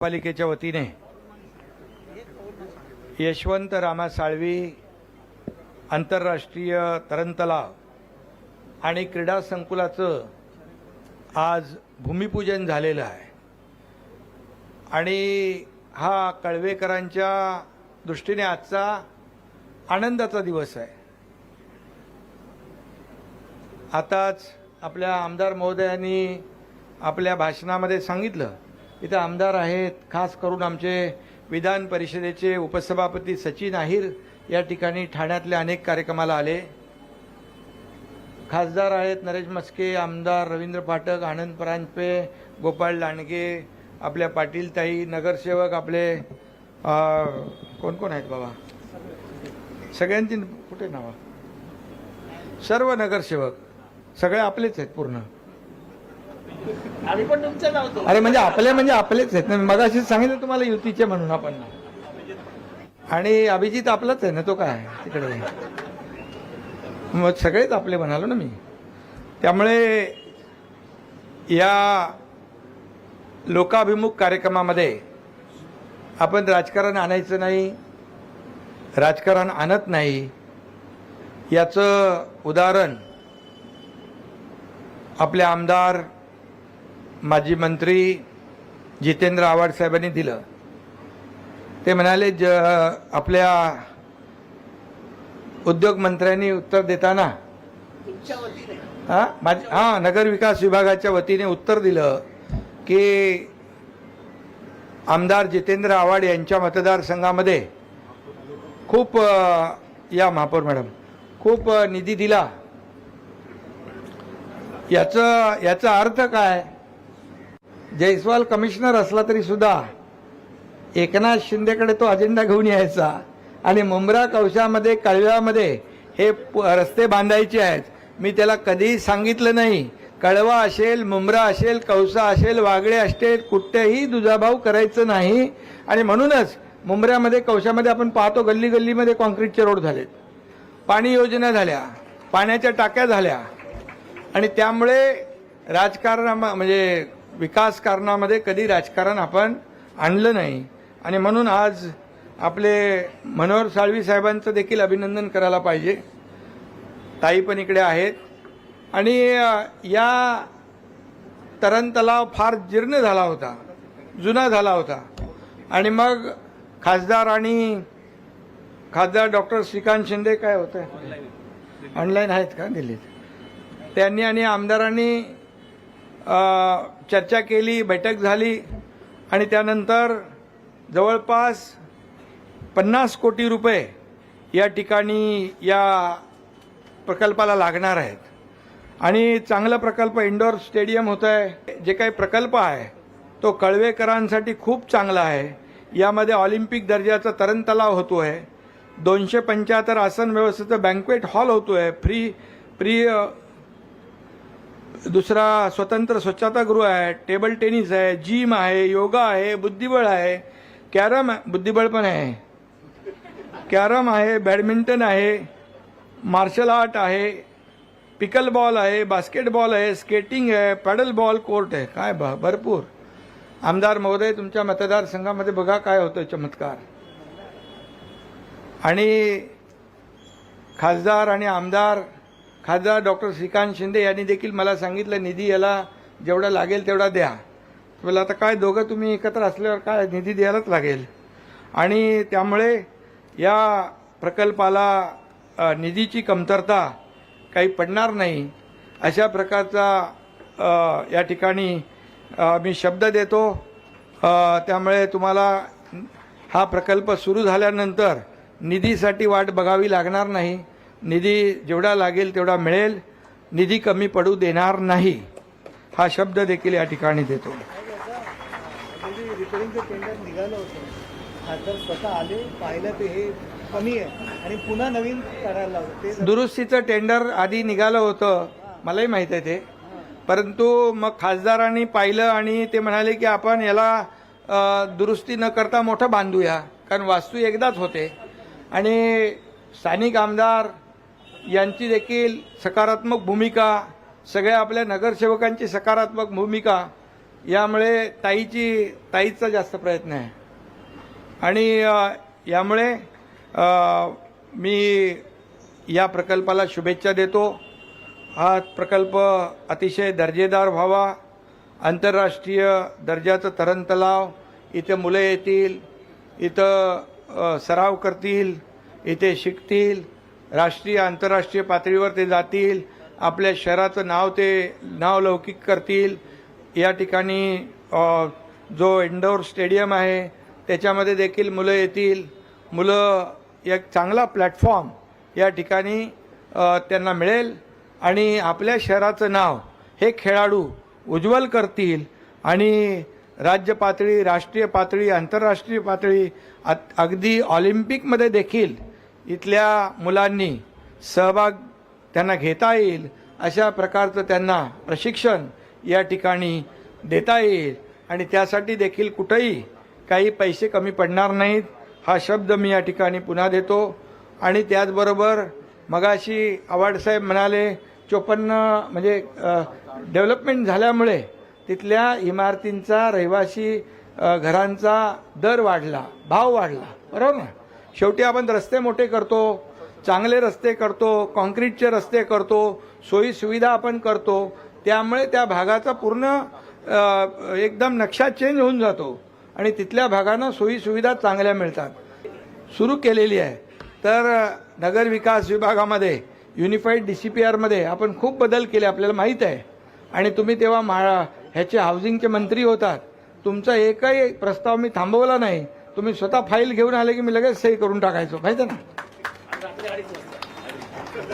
पालिकेच्या वतीने यशवंत रामा साळवी आंतरराष्ट्रीय तरणतलाव आणि क्रीडा संकुलाचं आज भूमिपूजन झालेलं आहे आणि हा कळवेकरांच्या दृष्टीने आजचा आनंदाचा दिवस आहे। आताच आपल्या आमदार महोदयांनी आपल्या भाषणामध्ये सांगितलं, इथे आमदार आहेत, खास करून आमचे विधान परिषदेचे उपसभापती सचिन अहिर या ठिकाणी ठाण्यातल्या अनेक कार्यक्रमाला आले। खासदार आहेत नरेश मस्के, आमदार रवींद्र फाटक, आनंद परांजपे, गोपाळ लांडगे, आपल्या पाटील ताई, नगरसेवक आपले कोण कोण आहेत बाबा, सगळ्यांची कुठे नाव, सर्व नगरसेवक सगळे आपलेच आहेत पूर्ण। आम्ही पण तुमचं नाव तो अरे म्हणजे आपलेच आहेत ना, मगाशीच सांगितलं तुम्हाला युतीचे म्हणून आपण, आणि अभिजित आपलाच आहे ना, तो काय तिकडे, मग सगळेच आपले म्हणालो ना मी। त्यामुळे या लोकाभिमुख कार्यक्रमामध्ये आपण राजकारण आणायचं नाही, राजकारण आणत नाही, याचं उदाहरण आपले आमदार माजी मंत्री जितेंद्र आव्हाड साहेबांनी दिलं। ते म्हणाले आपल्या उद्योग मंत्र्यांनी उत्तर देताना नगर विकास विभागाच्या वतीने उत्तर दिलं की आमदार जितेंद्र आव्हाड यांच्या मतदारसंघामध्ये खूप या महापौर मॅडम खूप निधी दिला। याचा अर्थ काय, जयस्वाल कमिशनर असला तरी सुद्धा एकनाथ शिंदेकडे तो अजेंडा घेऊन यायचा आणि मुंब्रा कौशामध्ये कळव्यामध्ये हे रस्ते बांधायचे आहेत। मी त्याला कधीही सांगितलं नाही, कळवा असेल, मुंब्रा असेल, कौसा असेल, वागळे असेल, कुठेही दुजाभाव करायचं नाही। आणि म्हणूनच मुंब्र्यामध्ये कौशामध्ये आपण पाहतो गल्ली गल्लीमध्ये कॉन्क्रीटचे रोड झालेत, पाणी योजना झाल्या, पाण्याच्या टाक्या झाल्या, आणि त्यामुळे राजकारण म्हणजे विकास कारणामध्ये कधी राजकारण आपण आणलं नाही। आणि म्हणून आज आपले मनोहर साळवी साहेबांचं देखील अभिनंदन करायला पाहिजे। ताई पण इकडे आहेत, आणि या तरणतलाव फार जीर्ण झाला होता, जुना झाला होता, आणि मग खासदार डॉक्टर श्रीकांत शिंदे काय होतं ऑनलाईन आहेत का दिल्लीत, त्यांनी आणि आमदारांनी चर्चा केली, बैठक झाली, आणि त्यानंतर जवळपास 50 कोटी रुपये या ठिकाणी या प्रकल्पाला लागणार आहेत। आणि चांगला प्रकल्प, इंडोर स्टेडियम होतं आहे, जे काही प्रकल्प आहे तो कळवेकरांसाठी खूप चांगला आहे। यामध्ये ऑलिम्पिक दर्जाचा तरणतलाव होतो आहे, 275 आसन व्यवस्थेचं बँक्वेट हॉल होतो आहे, फ्री दुसरा स्वतंत्र स्वच्छतागृह आहे, टेबल टेनिस आहे, जिम आहे, योगा आहे, बुद्धिबळ आहे, बुद्धिबळ पण आहे, कॅरम आहे, बॅडमिंटन आहे, मार्शल आर्ट आहे, पिकल बॉल आहे, बास्केटबॉल आहे, स्केटिंग आहे, पॅडल बॉल कोर्ट आहे, काय भरपूर। आमदार महोदय तुमच्या मतदारसंघामध्ये बघा काय होतं चमत्कार। आणि खासदार आणि खासदार डॉक्टर श्रीकांत शिंदे यांनी देखील मला सांगितलं, निधी याला जेवढा लागेल तेवढा द्या। मला आता काय, दोघं तुम्ही एकत्र असल्यावर काय निधी द्यायलाच लागेल, आणि त्यामुळे या प्रकल्पाला निधीची कमतरता काही पडणार नाही, अशा प्रकारचा या ठिकाणी मी शब्द देतो। त्यामुळे तुम्हाला हा प्रकल्प सुरू झाल्यानंतर निधीसाठी वाट बघावी लागणार नाही, निधी जेवढा लागेल तेवढा मिळेल, निधी कमी पडू देणार नाही, हा शब्द देखील या ठिकाणी देतो। रिपेअरिंगचं टेंडर निघालं होतं, खासदार स्वतः आले, पाहिलं ते हे कमी आहे आणि पुन्हा नवीन करायला लावलं। दुरुस्तीचं टेंडर आधी निघालं होतं, मलाही माहीत आहे ते, परंतु मग खासदारांनी पाहिलं आणि ते म्हणाले की आपण याला दुरुस्ती न करता मोठं बांधूया, कारण वास्तू एकदाच होते। आणि स्थानिक आमदार यांची देखील सकारात्मक भूमिका, सगळ्या आपल्या नगरसेवकांची सकारात्मक भूमिका, यामुळे ताईचा जास्त प्रयत्न आहे आणि यामुळे मी या प्रकल्पाला शुभेच्छा देतो. हा प्रकल्प अतिशय दर्जेदार व्हावा, आंतरराष्ट्रीय दर्जाचं तरणतलाव, इथे मुलं येतील, इथं सराव करतील, इथे शिकतील, राष्ट्रीय आंतरराष्ट्रीय पातळीवर ते जातील, आपल्या शहराचं नावलौकिक करतील. या ठिकाणी जो इंडोर स्टेडियम आहे त्याच्यामध्ये देखील मुलं येतील. मुलं एक चांगला प्लॅटफॉर्म या ठिकाणी त्यांना मिळेल आणि आपल्या शहराचं नाव हे खेळाडू उज्ज्वल करतील आणि राज्य पातळी, राष्ट्रीय पातळी, आंतरराष्ट्रीय पातळी, अगदी ऑलिम्पिकमध्ये देखील इथल्या मुलांनी सहभाग त्यांना घेता येईल अशा प्रकारचं त्यांना प्रशिक्षण या ठिकाणी देता येईल आणि त्यासाठी देखील कुठेही काही पैसे कमी पडणार नाहीत. हा शब्द मी या ठिकाणी पुन्हा देतो. आणि त्याचबरोबर मगाशी आव्हाडसाहेब म्हणाले 54 म्हणजे डेव्हलपमेंट झाल्यामुळे तिथल्या इमारतींचा, रहिवासी घरांचा दर वाढला, भाव वाढला, बरोबर ना. शेवटी आपण रस्ते मोठे करतो, चांगले रस्ते करतो, कॉन्क्रीटचे रस्ते करतो, सोयी सुविधा आपण करतो, त्यामुळे त्या भागाचा पूर्ण एकदम नक्षा चेंज होऊन जातो आणि तिथल्या भागांना सोयी सुविधा चांगल्या मिळतात. सुरू केलेली आहे. तर नगर विकास विभागामध्ये युनिफाईड DCPRमध्ये आपण खूप बदल केले, आपल्याला माहीत आहे. आणि तुम्ही तेव्हा ह्याचे हाऊसिंगचे मंत्री होतात. तुमचा एकही प्रस्ताव मी थांबवला नाही. तुम्ही स्वतः फाईल घेऊन आले की मी लगेच सही करून टाकायचो, माहिती ना.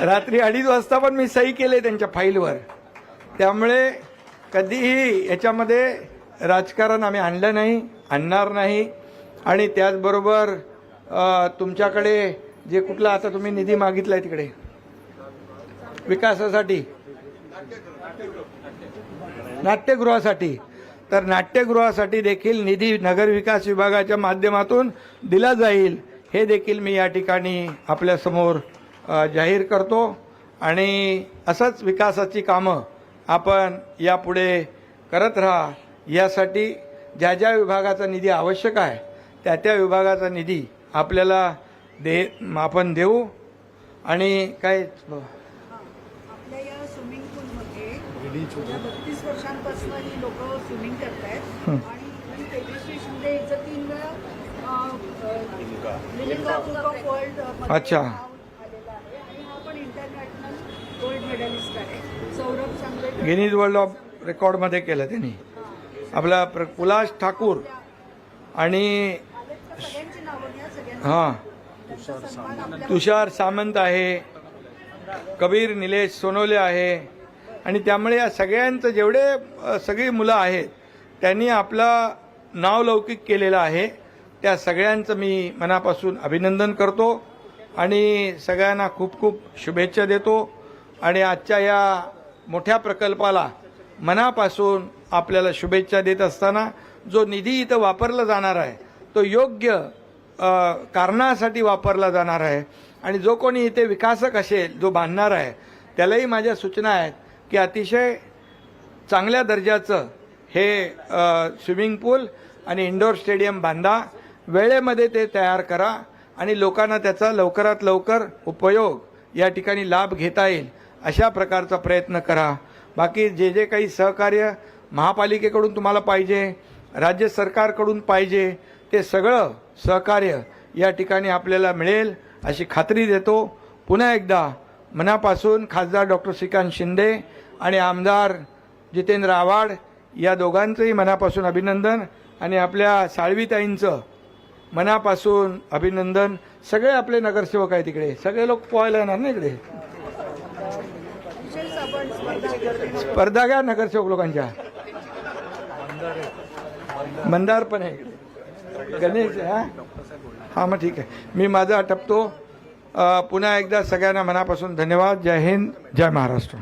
रात्री 2:30 वाजता पण मी सही केले त्यांच्या फाईलवर. त्यामुळे कधीही याच्यामध्ये राजकारण आम्ही आणलं नाही, आणणार नाही. आणि त्याचबरोबर तुमच्याकडे जे कुठला आता तुम्ही निधी मागितलाय तिकडे विकासासाठी, नाट्यगृहासाठी, तर नाट्यगृहासाठी देखील निधी नगर विकास विभागाच्या माध्यमातून दिला जाईल, हे देखील मी या ठिकाणी आपल्यासमोर जाहीर करतो. आणि असंच विकासाची कामं आपण यापुढे करत राहा. यासाठी ज्या ज्या विभागाचा निधी आवश्यक आहे त्या त्या विभागाचा निधी आपल्याला आपण देऊ. आणि काय आपल्या या स्विमिंग पूलमध्ये गेल्या 32 वर्षांपासून ही लोक स्विमिंग करतायत आणि तेजस्वी शिंदे हिचं 3 वेळा लिलिंगा बुक ऑफ वर्ल्ड अच्छा आलेला आहे आणि हा पण इंटरनॅशनल गोल्ड मेडलिस्ट आहे. सौरभ सांगले गिनीज वर्ल्ड ऑफ रेकॉर्डमध्ये केलं त्यांनी. आपला पुलाश ठाकूर आणि सगळ्यांची नावं घ्या, सगळ्यांना हां त्यांचा सन्मान आपल्या तुषार सामंत आहे, कबीर निलेश सोनवले आहे. आणि त्यामुळे या सगळ्यांचं जेवढे सगळी मुलं आहेत त्यांनी आपलं नावलौकिक केलेलं आहे. त्या सगळ्यांचं मी मनापासून अभिनंदन करतो आणि सगळ्यांना खूप खूप शुभेच्छा देतो. आणि आजच्या या मोठ्या प्रकल्पाला मनापासून आपल्याला शुभेच्छा देत असताना जो निधी इथं वापरला जाणार आहे तो योग्य कारणासाठी वापरला जाणार आहे. आणि जो कोणी इथे विकासक असेल, जो बांधणार आहे, त्यालाही माझ्या सूचना आहेत की अतिशय चांगल्या दर्जाचं हे स्विमिंग पूल आणि इंडोर स्टेडियम बांधा, वेळेमध्ये ते तयार करा आणि लोकांना त्याचा लवकरात लवकर उपयोग या ठिकाणी लाभ घेता येईल अशा प्रकारचा प्रयत्न करा. बाकी जे जे काही सहकार्य महापालिकेकडून तुम्हाला पाहिजे, राज्य सरकारकडून पाहिजे, ते सगळं सहकार्य या ठिकाणी आपल्याला मिळेल अशी खात्री देतो. पुन्हा एकदा मनापासून खासदार डॉक्टर श्रीकांत शिंदे आणि आमदार जितेंद्र आव्हाड या दोघांचंही मनापासून अभिनंदन आणि आपल्या साळवीताईंचं मनापासून अभिनंदन. सगळे आपले नगरसेवक आहे तिकडे, सगळे लोक पोहायला येणार ना इकडे. विशेष आपण स्पर्धा घ्या नगरसेवक लोकांच्या. मंदार पण आहे इकडे, गणेश. हां मग ठीक आहे, मी माझा आटपतो. पुन्हा एकदा सगळ्यांना मनापासून धन्यवाद. जय हिंद, जय महाराष्ट्र.